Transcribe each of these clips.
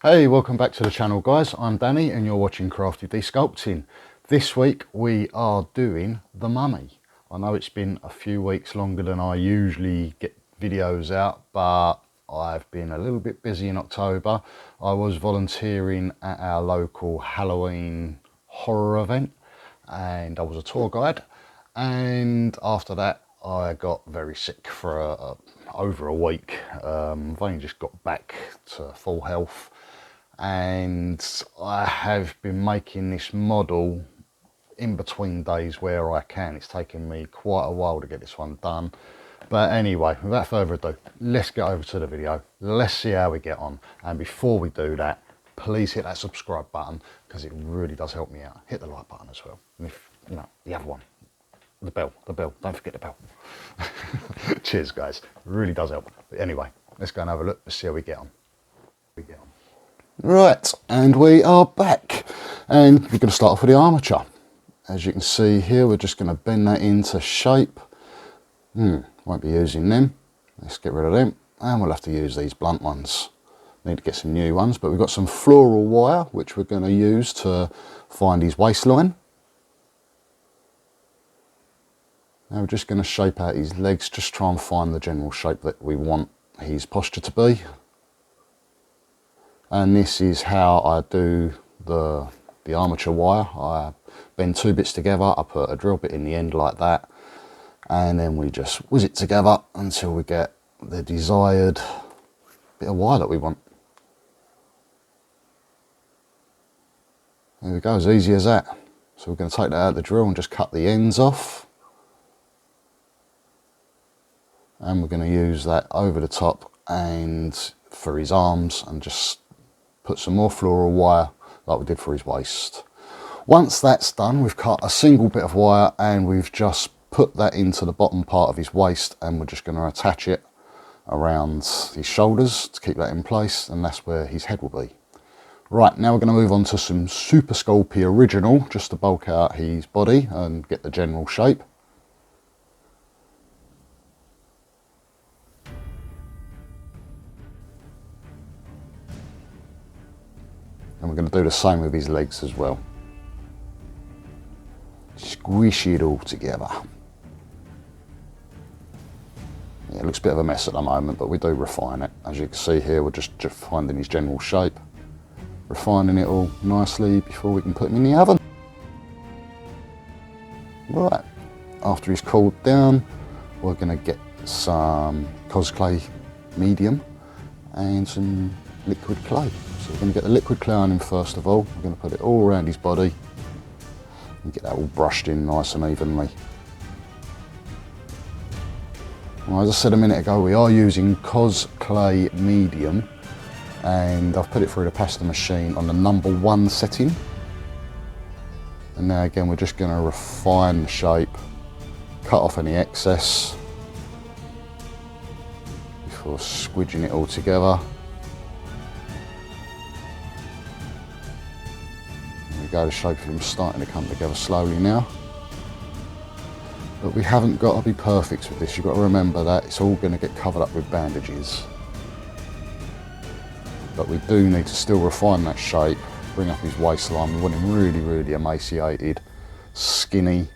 Hey, welcome back to the channel guys. I'm Danny and you're watching Crafty D Sculpting. This week we are doing the mummy. I know it's been a few weeks longer than I usually get videos out, but I've been a little bit busy in October. I was volunteering at our local Halloween horror event and I was a tour guide, and after that I got very sick for over a week. I've only just got back to full health, and I have been making this model in between days where I can. It's taken me quite a while to get this one done, but anyway, without further ado, let's get over to the video. Let's see how we get on, and before we do that, please hit that subscribe button because it really does help me out. Hit the like button as well, and if you know the other one, the bell, don't forget the bell. Cheers guys, it really does help. But anyway, let's go and have a look. Let's see how we get on. Right, and we are back, and we're going to start off with the armature. As you can see here, we're just going to bend that into shape. Won't be using them. Let's get rid of them, and we'll have to use these blunt ones. Need to get some new ones, but we've got some floral wire which we're going to use to find his waistline. Now we're just going to shape out his legs, just try and find the general shape that we want his posture to be. And this is how I do the armature wire. I bend two bits together, I put a drill bit in the end like that, and then we just whiz it together until we get the desired bit of wire that we want. There we go, as easy as that. So we're going to take that out of the drill and just cut the ends off. And we're going to use that over the top and for his arms, and just put some more floral wire like we did for his waist. Once that's done, we've cut a single bit of wire and we've just put that into the bottom part of his waist, and we're just going to attach it around his shoulders to keep that in place, and that's where his head will be. Right, now we're going to move on to some Super Sculpey Original, just to bulk out his body and get the general shape. And we're going to do the same with his legs as well. Squish it all together. Yeah, it looks a bit of a mess at the moment, but we do refine it. As you can see here, we're just finding his general shape, refining it all nicely before we can put him in the oven. Right, after he's cooled down, we're going to get some Clay medium and some liquid clay. So we're going to get the liquid clay on him first of all. We're going to put it all around his body and get that all brushed in nice and evenly. Well, as I said a minute ago, we are using Clay medium, and I've put it through the pasta machine on the #1 setting. And now again, we're just going to refine the shape, cut off any excess before squidging it all together. The shape of him starting to come together slowly now, but we haven't got to be perfect with this. You've got to remember that it's all going to get covered up with bandages, but we do need to still refine that shape, bring up his waistline. We want him really emaciated, skinny,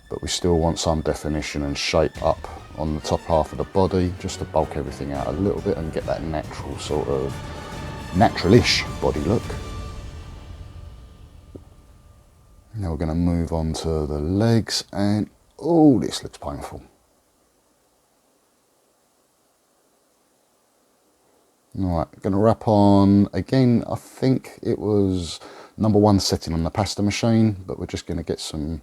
but we still want some definition and shape up on the top half of the body, just to bulk everything out a little bit and get that natural sort of natural-ish body look. Now we're going to move on to the legs, and oh, this looks painful. Right, going to wrap on, again, I think it was #1 setting on the pasta machine, but we're just going to get some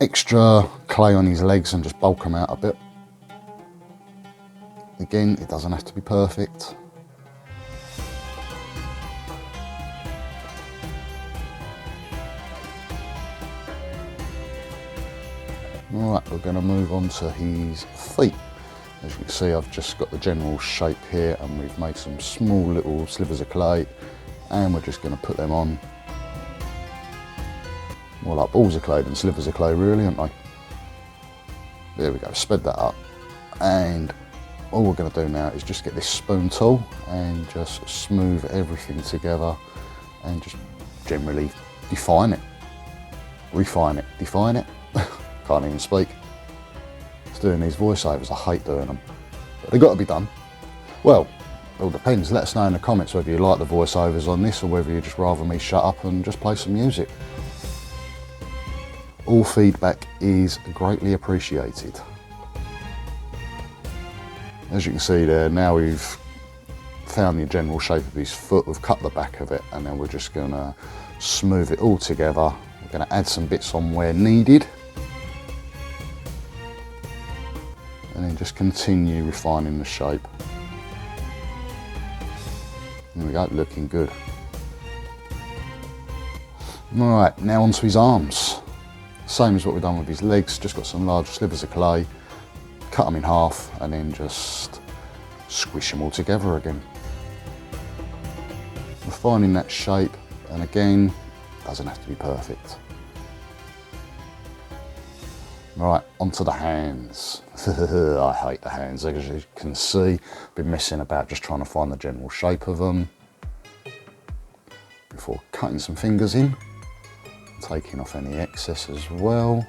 extra clay on his legs and just bulk them out a bit. Again, it doesn't have to be perfect. Right, we're going to move on to his feet. As you can see, I've just got the general shape here, and we've made some small little slivers of clay, and we're just going to put them on. More like balls of clay than slivers of clay really, aren't they? There we go, sped that up, and all we're going to do now is just get this spoon tool and just smooth everything together and just generally define it, refine it, define it. Can't even speak. It's doing these voiceovers, I hate doing them, but they've got to be done. Well, it all depends. Let us know in the comments whether you like the voiceovers on this or whether you'd just rather me shut up and just play some music. All feedback is greatly appreciated. As you can see there, now we've found the general shape of his foot, we've cut the back of it, and then we're just going to smooth it all together. We're going to add some bits on where needed, and then just continue refining the shape. There we go, looking good. Alright, now onto his arms. Same as what we've done with his legs, just got some large slivers of clay, cut them in half and then just squish them all together again. Refining that shape, and again, doesn't have to be perfect. Right, onto the hands. I hate the hands, as you can see. Been messing about just trying to find the general shape of them before cutting some fingers in. Taking off any excess as well.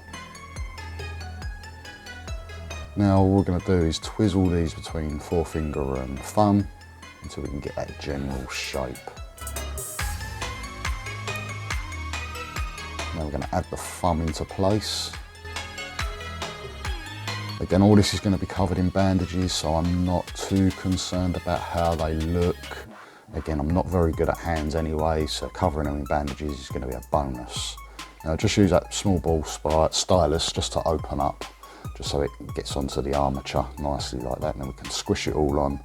Now all we're going to do is twizzle these between forefinger and thumb until we can get that general shape. Now we're going to add the thumb into place. Again, all this is going to be covered in bandages, so I'm not too concerned about how they look. Again, I'm not very good at hands anyway, so covering them in bandages is going to be a bonus. Now just use that small ball stylus just to open up, just so it gets onto the armature nicely like that, and then we can squish it all on.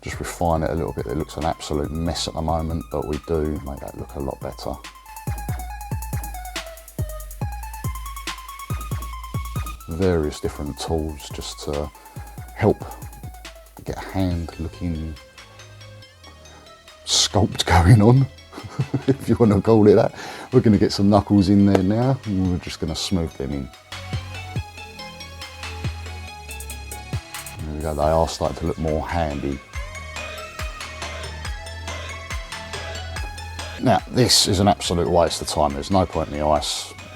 Just refine it a little bit. It looks an absolute mess at the moment, but we do make that look a lot better. Various different tools just to help get a hand looking sculpt going on, if you want to call it that. We're going to get some knuckles in there now, and we're just going to smooth them in. There we go, they are starting to look more handy. Now, this is an absolute waste of time. There's no point in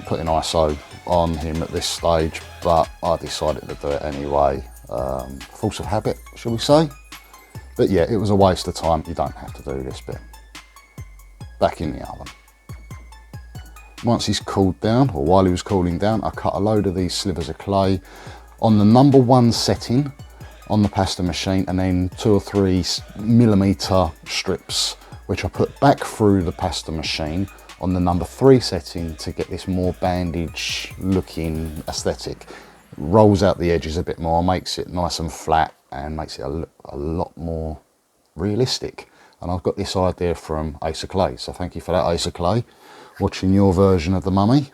putting ISO on him at this stage, but I decided to do it anyway. Force of habit, shall we say? But yeah, it was a waste of time. You don't have to do this bit. Back in the oven. Once he's cooled down, or while he was cooling down, I cut a load of these slivers of clay on the #1 setting on the pasta machine, and then 2 or 3 millimeter strips, which I put back through the pasta machine on the #3 setting to get this more bandage looking aesthetic. Rolls out the edges a bit more, makes it nice and flat, and makes it a lot more realistic. And I've got this idea from Ace of Clay, so thank you for that, Ace of Clay. Watching your version of the mummy.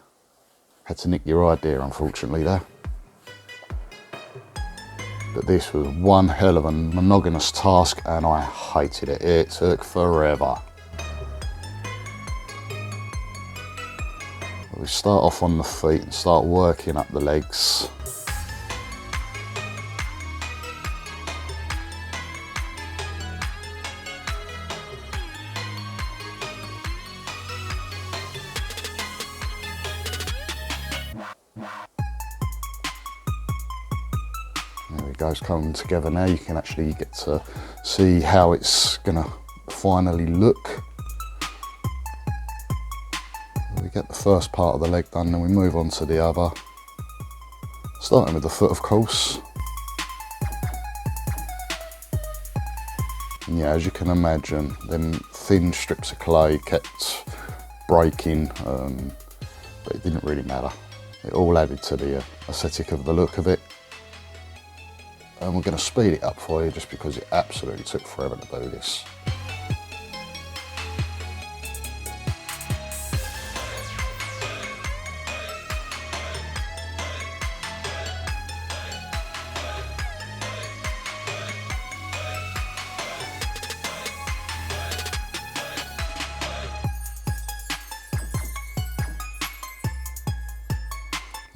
Had to nick your idea, unfortunately, there. But this was one hell of a monotonous task, and I hated it. It took forever. We start off on the feet and start working up the legs. There we go, it's coming together now. You can actually get to see how it's gonna finally look. We get the first part of the leg done, then we move on to the other. Starting with the foot, of course. And yeah, as you can imagine, them thin strips of clay kept breaking, but it didn't really matter. It all added to the aesthetic of the look of it. And we're going to speed it up for you just because it absolutely took forever to do this.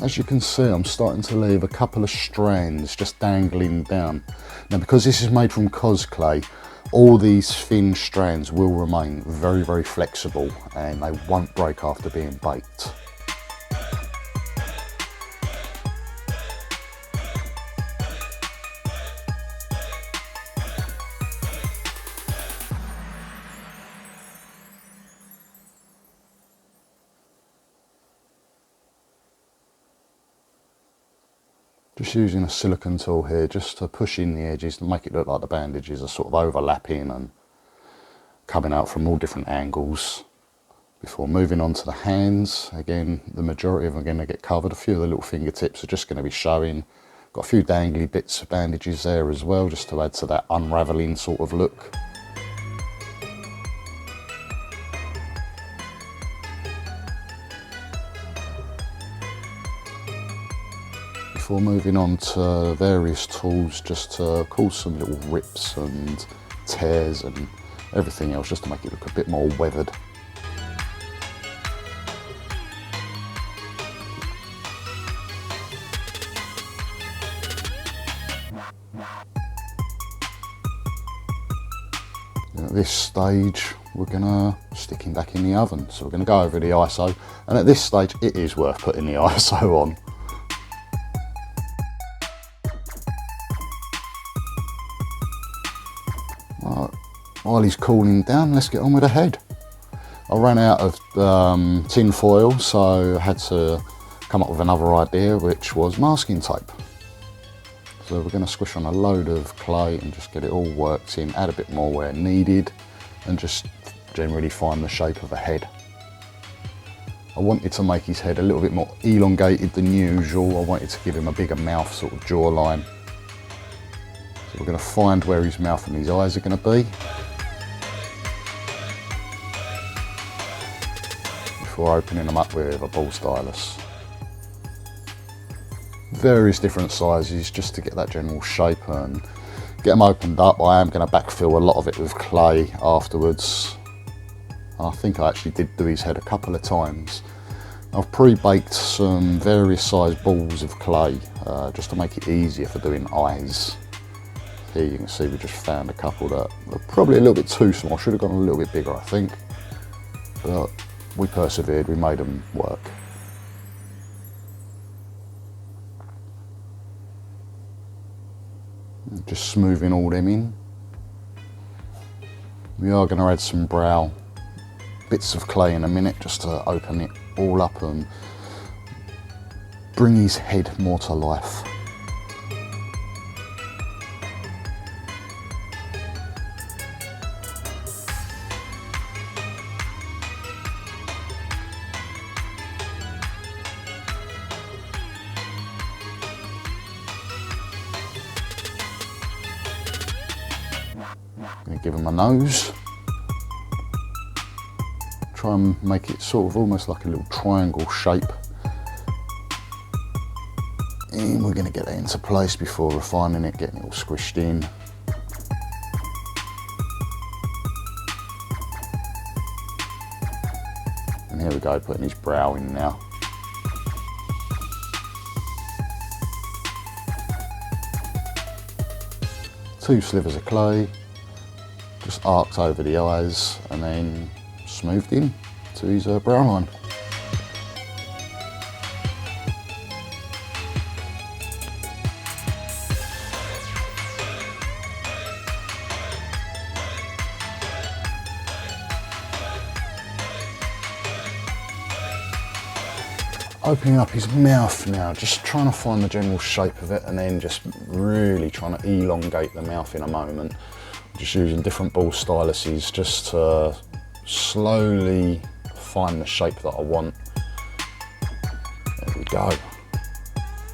As you can see, I'm starting to leave a couple of strands just dangling down. Now, because this is made from cos clay, all these thin strands will remain very, very flexible and they won't break after being baked. Just using a silicone tool here just to push in the edges to make it look like the bandages are sort of overlapping and coming out from all different angles. Before moving on to the hands, again, the majority of them are going to get covered. A few of the little fingertips are just going to be showing. Got a few dangly bits of bandages there as well, just to add to that unravelling sort of look. Before moving on to various tools, just to cause some little rips and tears and everything else, just to make it look a bit more weathered. At this stage, we're gonna stick him back in the oven. So we're gonna go over the ISO, and at this stage, it is worth putting the ISO on. While he's cooling down, let's get on with the head. I ran out of tin foil, so I had to come up with another idea, which was masking tape. So we're going to squish on a load of clay and just get it all worked in, add a bit more where needed, and just generally find the shape of a head. I wanted to make his head a little bit more elongated than usual. I wanted to give him a bigger mouth, sort of jawline. So we're going to find where his mouth and his eyes are going to be. Before opening them up with a ball stylus. Various different sizes just to get that general shape and get them opened up. I am going to backfill a lot of it with clay afterwards. I think I actually did do his head a couple of times. I've pre-baked some various size balls of clay just to make it easier for doing eyes. Here you can see we just found a couple that were probably a little bit too small. Should have gone a little bit bigger, I think. But we persevered, we made them work. Just smoothing all them in. We are going to add some brow bits of clay in a minute just to open it all up and bring his head more to life. I'm going to give him a nose. Try and make it sort of almost like a little triangle shape. And we're going to get that into place before refining it, getting it all squished in. And here we go, putting his brow in now. Two slivers of clay, just arced over the eyes and then smoothed in to his brow line. Opening up his mouth now, just trying to find the general shape of it and then just really trying to elongate the mouth in a moment. Just using different ball styluses just to slowly find the shape that I want. There we go.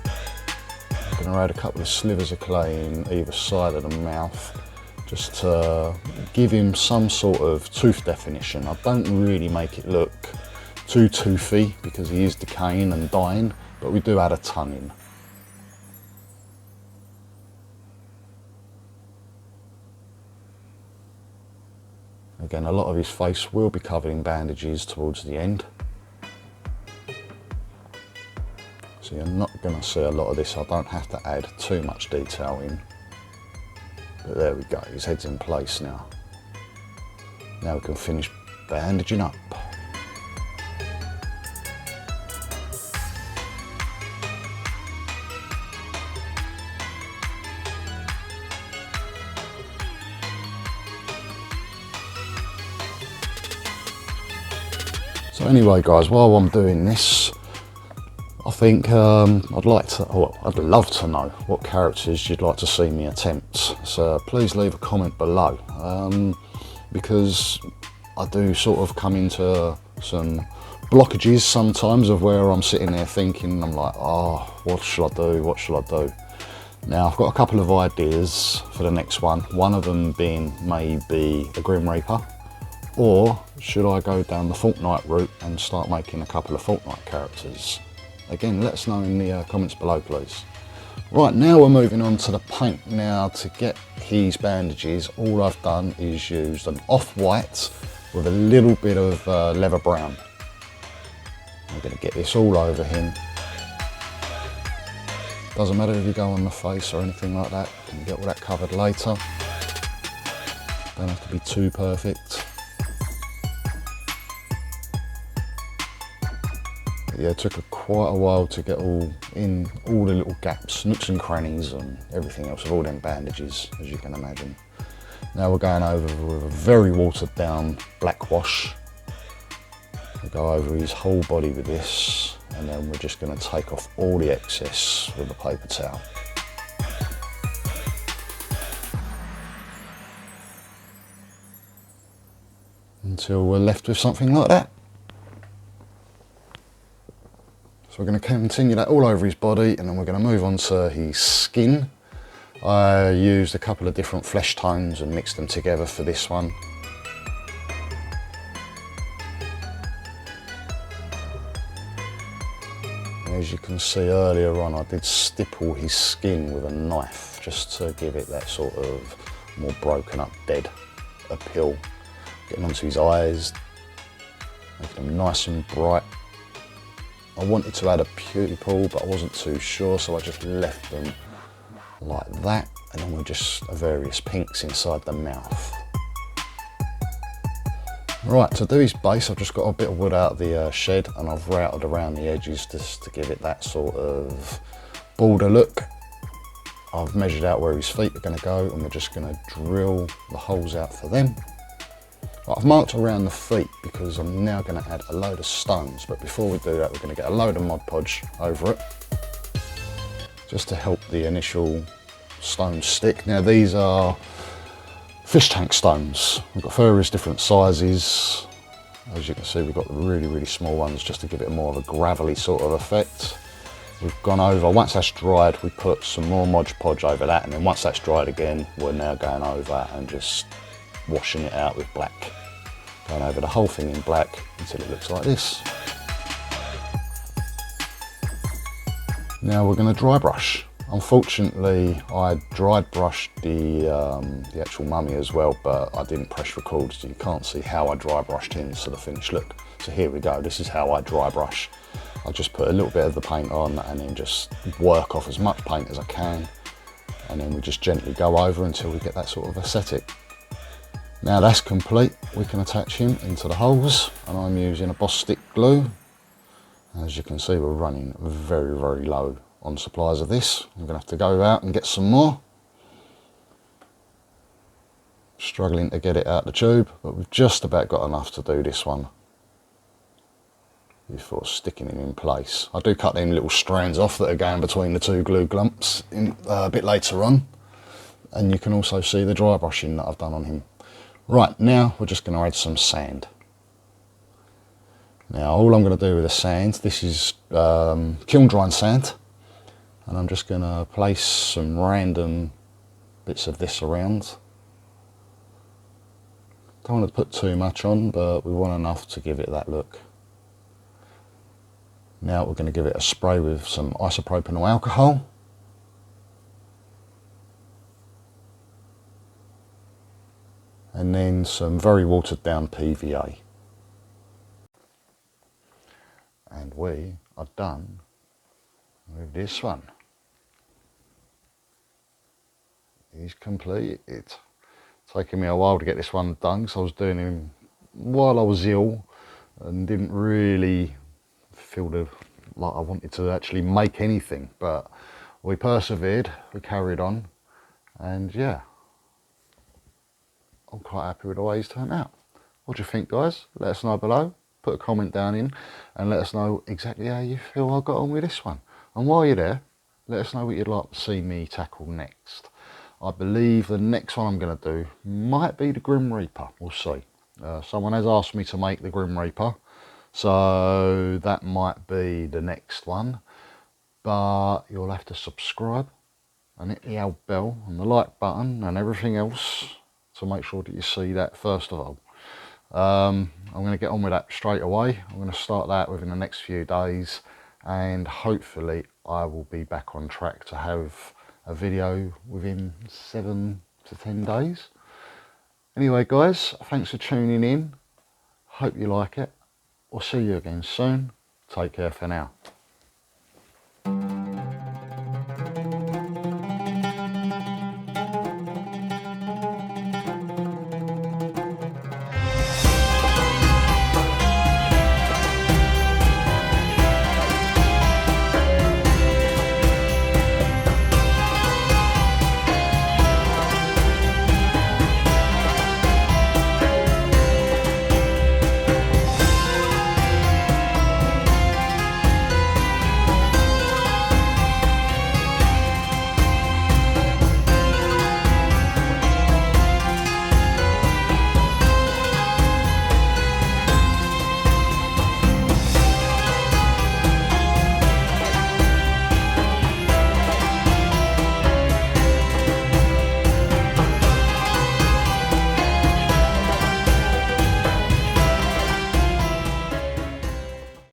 I'm going to add a couple of slivers of clay in either side of the mouth just to give him some sort of tooth definition. I don't really make it look too toothy because he is decaying and dying, but we do add a ton in. Again, a lot of his face will be covered in bandages towards the end. So you're not going to see a lot of this. I don't have to add too much detail in. But there we go, his head's in place now. Now we can finish bandaging up. So anyway guys, while I'm doing this, I think I'd love to know what characters you'd like to see me attempt. So please leave a comment below, because I do sort of come into some blockages sometimes of where I'm sitting there thinking, I'm like, oh, what shall I do? What shall I do? Now I've got a couple of ideas for the next one. One of them being maybe a Grim Reaper, or should I go down the Fortnite route and start making a couple of Fortnite characters? Again, let us know in the comments below, please. Right, now we're moving on to the paint. Now to get his bandages, all I've done is used an off-white with a little bit of leather brown. I'm going to get this all over him. Doesn't matter if you go on the face or anything like that, you can get all that covered later. Don't have to be too perfect. Yeah, it took quite a while to get all the little gaps, nooks and crannies and everything else of all them bandages, as you can imagine. Now we're going over with a very watered down black wash. We'll go over his whole body with this, and then we're just going to take off all the excess with a paper towel. Until we're left with something like that. So we're going to continue that all over his body, and then we're going to move on to his skin. I used a couple of different flesh tones and mixed them together for this one. And as you can see earlier on, I did stipple his skin with a knife just to give it that sort of more broken up, dead appeal. Getting onto his eyes, making them nice and bright. I wanted to add a pupil, but I wasn't too sure, so I just left them like that, and then we're just various pinks inside the mouth. Right, to do his base, I've just got a bit of wood out of the shed, and I've routed around the edges just to give it that sort of border look. I've measured out where his feet are going to go, and we're just going to drill the holes out for them. I've marked around the feet because I'm now going to add a load of stones, but before we do that we're going to get a load of Mod Podge over it just to help the initial stones stick. Now these are fish tank stones. We've got various different sizes. As you can see, we've got the really small ones just to give it more of a gravelly sort of effect. We've gone over, once that's dried, we put some more Mod Podge over that, and then once that's dried again, we're now going over and just washing it out with black. Going over the whole thing in black until it looks like this. Now we're going to dry brush. Unfortunately, I dry brushed the actual mummy as well, but I didn't press record, so you can't see how I dry brushed him to the finished look. So here we go, this is how I dry brush. I just put a little bit of the paint on and then just work off as much paint as I can, and then we just gently go over until we get that sort of aesthetic. Now that's complete, we can attach him into the holes, and I'm using a Boss Stick glue. As you can see, we're running very low on supplies of this. I'm going to have to go out and get some more. Struggling to get it out the tube, but we've just about got enough to do this one before sticking him in place. I do cut them little strands off that are going between the two glue clumps a bit later on, and you can also see the dry brushing that I've done on him. Right, now we're just going to add some sand. Now all I'm going to do with the sand, this is kiln drying sand, and I'm just going to place some random bits of this around. Don't want to put too much on, but we want enough to give it that look. Now we're going to give it a spray with some isopropanol alcohol. And then some very watered down PVA. And we are done with this one. is completed. It's taken me a while to get this one done because I was doing him while I was ill and didn't really feel like I wanted to actually make anything, but we persevered, we carried on, and yeah, I'm quite happy with the way he's turned out. What do you think, guys? Let us know below. Put a comment down in and let us know exactly how you feel I got on with this one. And while you're there, let us know what you'd like to see me tackle next. I believe the next one I'm going to do might be the Grim Reaper. We'll see. Someone has asked me to make the Grim Reaper, so that might be the next one. But you'll have to subscribe and hit the old bell and the like button and everything else to make sure that you see that first of all. I'm going to get on with that straight away. I'm going to start that within the next few days, and hopefully I will be back on track to have a video within 7 to 10 days. Anyway guys, thanks for tuning in. Hope you like it. We'll see you again soon. Take care for now.